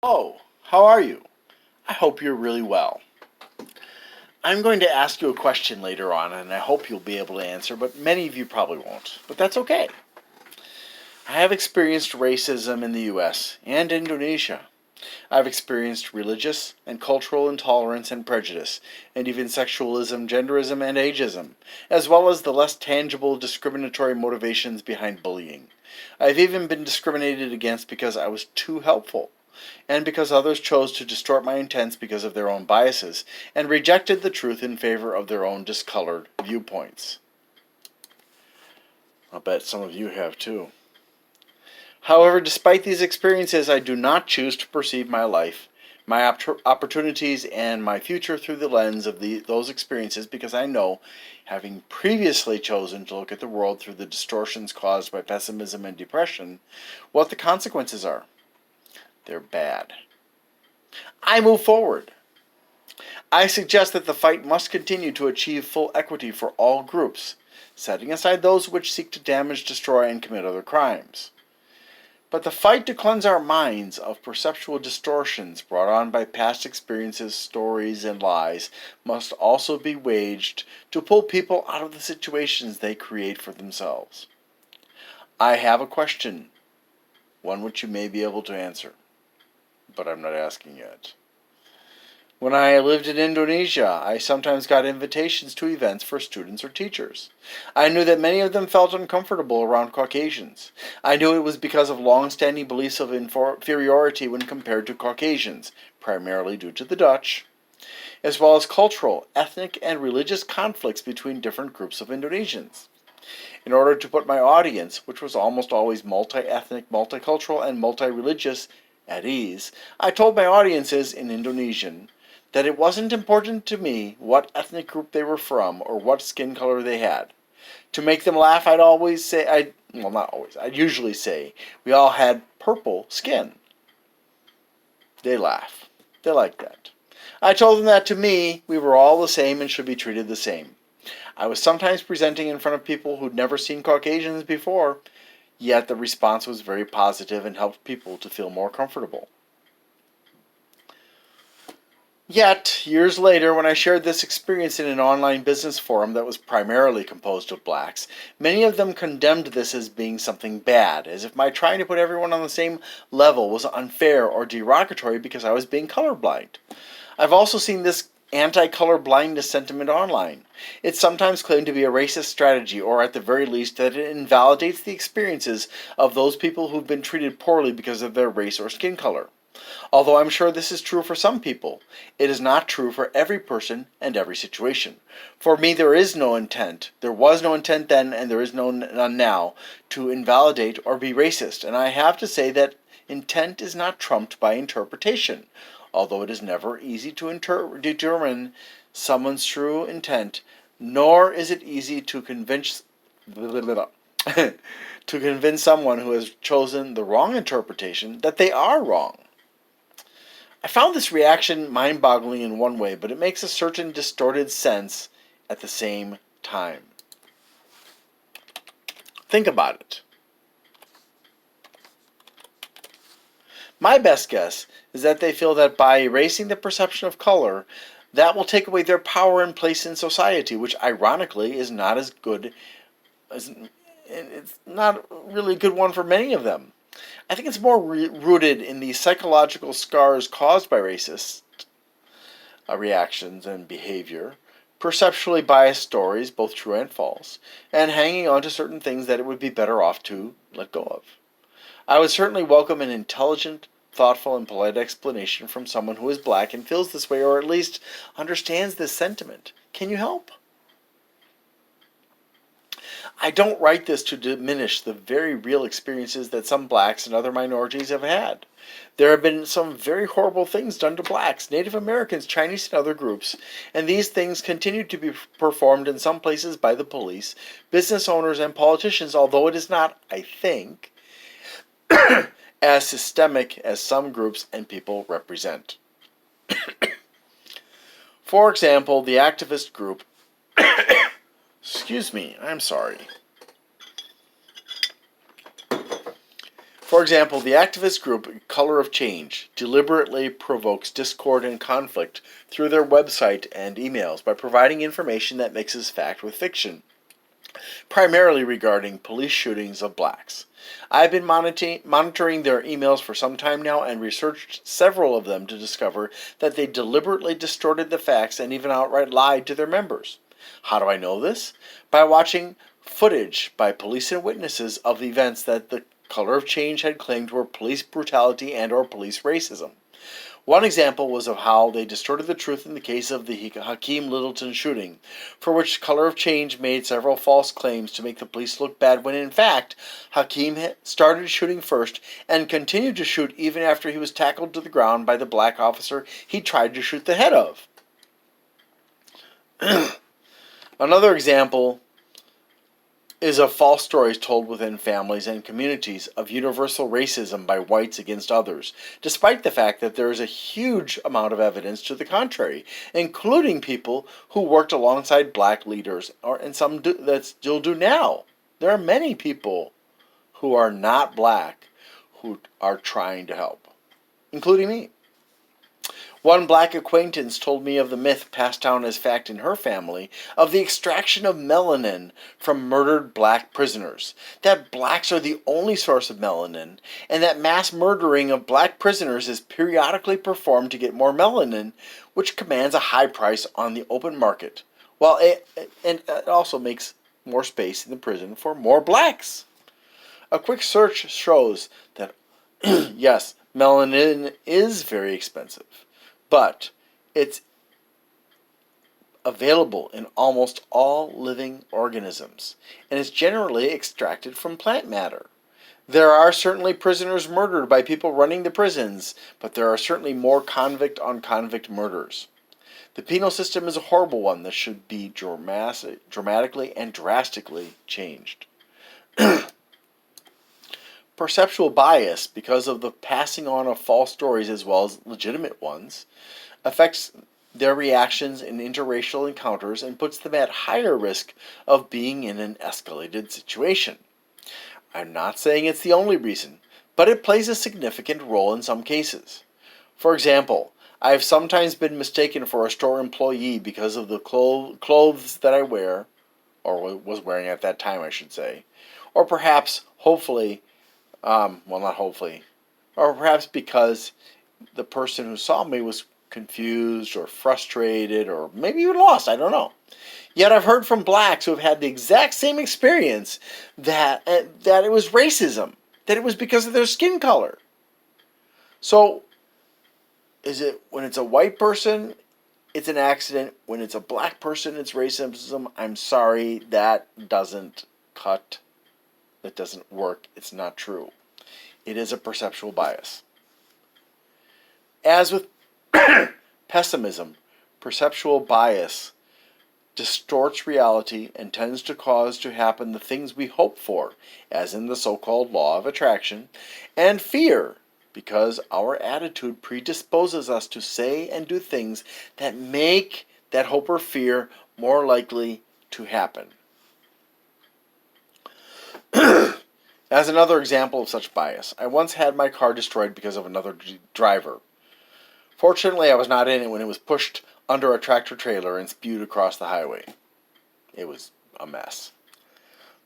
Oh, how are you? I hope you're really well. I'm going to ask you a question later on, and I hope you'll be able to answer, but many of you probably won't. But that's okay. I have experienced racism in the US and Indonesia. I've experienced religious and cultural intolerance and prejudice, and even sexualism, genderism, and ageism, as well as the less tangible discriminatory motivations behind bullying. I've even been discriminated against because I was too helpful, and because others chose to distort my intents because of their own biases, and rejected the truth in favor of their own discolored viewpoints. I'll bet some of you have too. However, despite these experiences, I do not choose to perceive my life, my opportunities, and my future through the lens of those experiences because I know, having previously chosen to look at the world through the distortions caused by pessimism and depression, what the consequences are. They're bad. I move forward. I suggest that the fight must continue to achieve full equity for all groups, setting aside those which seek to damage, destroy, and commit other crimes. But the fight to cleanse our minds of perceptual distortions brought on by past experiences, stories, and lies must also be waged to pull people out of the situations they create for themselves. I have a question, one which you may be able to answer, but I'm not asking yet. When I lived in Indonesia, I sometimes got invitations to events for students or teachers. I knew that many of them felt uncomfortable around Caucasians. I knew it was because of long-standing beliefs of inferiority when compared to Caucasians, primarily due to the Dutch, as well as cultural, ethnic, and religious conflicts between different groups of Indonesians. In order to put my audience, which was almost always multi-ethnic, multicultural, and multi-religious, at ease, I told my audiences in Indonesian that it wasn't important to me what ethnic group they were from or what skin color they had. To make them laugh, I'd usually say, we all had purple skin. They laugh. They like that. I told them that to me, we were all the same and should be treated the same. I was sometimes presenting in front of people who'd never seen Caucasians before, yet the response was very positive and helped people to feel more comfortable. Yet, years later, when I shared this experience in an online business forum that was primarily composed of blacks, many of them condemned this as being something bad, as if my trying to put everyone on the same level was unfair or derogatory because I was being colorblind. I've also seen this anti-color-blindness sentiment online. It's sometimes claimed to be a racist strategy, or at the very least that it invalidates the experiences of those people who've been treated poorly because of their race or skin color. Although I'm sure this is true for some people, it is not true for every person and every situation. For me, there was no intent then, and there is none now, to invalidate or be racist, and I have to say that intent is not trumped by interpretation, although it is never easy to determine someone's true intent, nor is it easy to convince to convince someone who has chosen the wrong interpretation that they are wrong. I found this reaction mind-boggling in one way, but it makes a certain distorted sense at the same time. Think about it. My best guess is that they feel that by erasing the perception of color, that will take away their power and place in society, which ironically is not as good as it's not really a good one for many of them. I think it's more rooted in the psychological scars caused by racist reactions and behavior, perceptually biased stories, both true and false, and hanging on to certain things that it would be better off to let go of. I would certainly welcome an intelligent, thoughtful, and polite explanation from someone who is black and feels this way, or at least understands this sentiment. Can you help? I don't write this to diminish the very real experiences that some blacks and other minorities have had. There have been some very horrible things done to blacks, Native Americans, Chinese, and other groups, and these things continue to be performed in some places by the police, business owners, and politicians, although it is not, I think, as systemic as some groups and people represent. For example, the activist group excuse me, I'm sorry. For example, the activist group Color of Change deliberately provokes discord and conflict through their website and emails by providing information that mixes fact with fiction, primarily regarding police shootings of blacks. I've been monitoring their emails for some time now and researched several of them to discover that they deliberately distorted the facts and even outright lied to their members. How do I know this? By watching footage by police and witnesses of events that the Color of Change had claimed were police brutality and or police racism. One example was of how they distorted the truth in the case of the Hakeem Littleton shooting, for which Color of Change made several false claims to make the police look bad when in fact Hakeem started shooting first and continued to shoot even after he was tackled to the ground by the black officer he tried to shoot the head of. Another example is of false stories told within families and communities of universal racism by whites against others, despite the fact that there is a huge amount of evidence to the contrary, including people who worked alongside black leaders, and some that still do now. There are many people who are not black who are trying to help, including me. One black acquaintance told me of the myth passed down as fact in her family of the extraction of melanin from murdered black prisoners, that blacks are the only source of melanin, and that mass murdering of black prisoners is periodically performed to get more melanin, which commands a high price on the open market, while it also makes more space in the prison for more blacks. A quick search shows that, yes, melanin is very expensive, but it's available in almost all living organisms, and is generally extracted from plant matter. There are certainly prisoners murdered by people running the prisons, but there are certainly more convict-on-convict murders. The penal system is a horrible one that should be dramatically and drastically changed. Perceptual bias, because of the passing on of false stories as well as legitimate ones, affects their reactions in interracial encounters and puts them at higher risk of being in an escalated situation. I'm not saying it's the only reason, but it plays a significant role in some cases. For example, I have sometimes been mistaken for a store employee because of the clothes that I wear, or was wearing at that time, I should say, or perhaps, hopefully, not hopefully, or perhaps because the person who saw me was confused or frustrated or maybe even lost, I don't know. Yet I've heard from blacks who have had the exact same experience that it was racism, that it was because of their skin color. So, is it when it's a white person, it's an accident? When it's a black person, it's racism? I'm sorry, that doesn't cut. It doesn't work. It's not true. It is a perceptual bias. As with pessimism, perceptual bias distorts reality and tends to cause to happen the things we hope for, as in the so-called law of attraction, and fear, because our attitude predisposes us to say and do things that make that hope or fear more likely to happen. As another example of such bias, I once had my car destroyed because of another driver. Fortunately, I was not in it when it was pushed under a tractor trailer and spewed across the highway. It was a mess.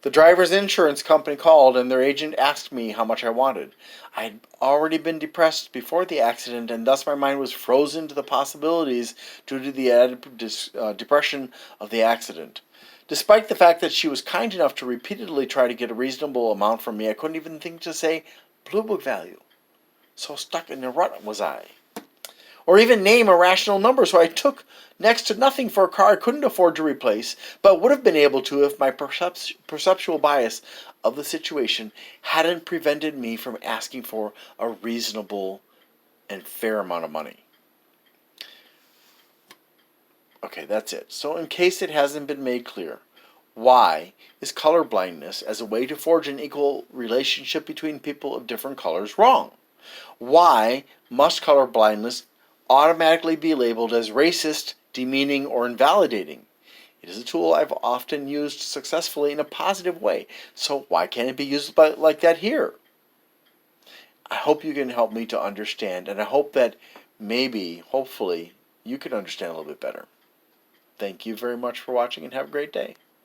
The driver's insurance company called and their agent asked me how much I wanted. I had already been depressed before the accident, and thus my mind was frozen to the possibilities due to the added depression of the accident. Despite the fact that she was kind enough to repeatedly try to get a reasonable amount from me, I couldn't even think to say Blue Book value. So stuck in a rut was I. Or even name a rational number, so I took next to nothing for a car I couldn't afford to replace, but would have been able to if my perceptual bias of the situation hadn't prevented me from asking for a reasonable and fair amount of money. Okay, that's it. So in case it hasn't been made clear, why is color blindness as a way to forge an equal relationship between people of different colors wrong? Why must color blindness automatically be labeled as racist, demeaning, or invalidating? It is a tool I've often used successfully in a positive way, so why can't it be used like that here? I hope you can help me to understand, and I hope that maybe, hopefully, you can understand a little bit better. Thank you very much for watching, and have a great day.